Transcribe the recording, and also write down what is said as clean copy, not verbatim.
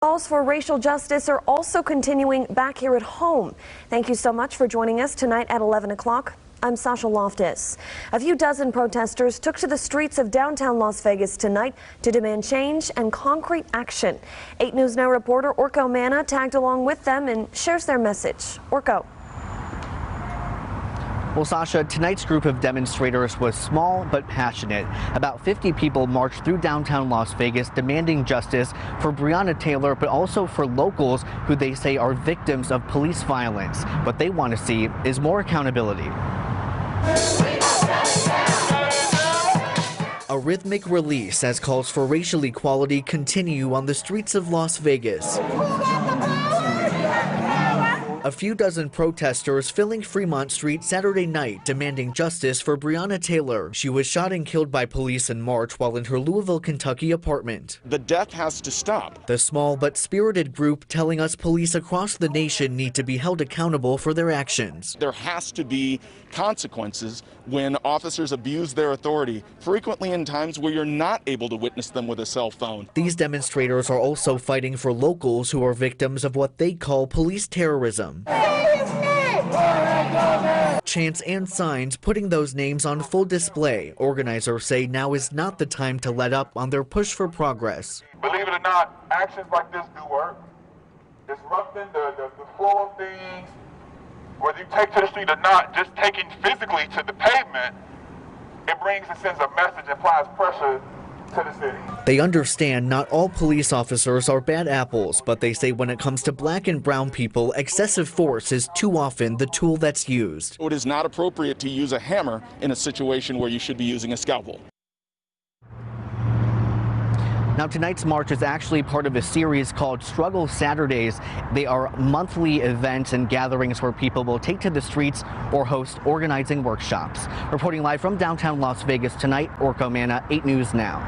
Calls for racial justice are also continuing back here at home. Thank you so much for joining us tonight at 11 o'clock. I'm Sasha Loftus. A few dozen protesters took to the streets of downtown Las Vegas tonight to demand change and concrete action. 8 News Now reporter Orko Manna tagged along with them and shares their message. Orko. Well, Sasha, tonight's group of demonstrators was small but passionate. About 50 people marched through downtown Las Vegas demanding justice for Breonna Taylor, but also for locals who they say are victims of police violence. What they want to see is more accountability. A rhythmic release as calls for racial equality continue on the streets of Las Vegas. A few dozen protesters filling Fremont Street Saturday night demanding justice for Breonna Taylor. She was shot and killed by police in March while in her Louisville, Kentucky apartment. The death has to stop. The small but spirited group telling us police across the nation need to be held accountable for their actions. There has to be consequences when officers abuse their authority, frequently in times where you're not able to witness them with a cell phone. These demonstrators are also fighting for locals who are victims of what they call police terrorism. Chants and signs putting those names on full display. Organizers say now is not the time to let up on their push for progress. Believe it or not, actions like this do work. Disrupting the flow of things, whether you take to the street or not, just taking physically to the pavement, it brings a sense of message and applies pressure to the city. They understand not all police officers are bad apples, but they say when it comes to black and brown people, excessive force is too often the tool that's used. It is not appropriate to use a hammer in a situation where you should be using a scalpel. Now, tonight's march is actually part of a series called Struggle Saturdays. They are monthly events and gatherings where people will take to the streets or host organizing workshops. Reporting live from downtown Las Vegas tonight, Orko Manna, 8 News Now.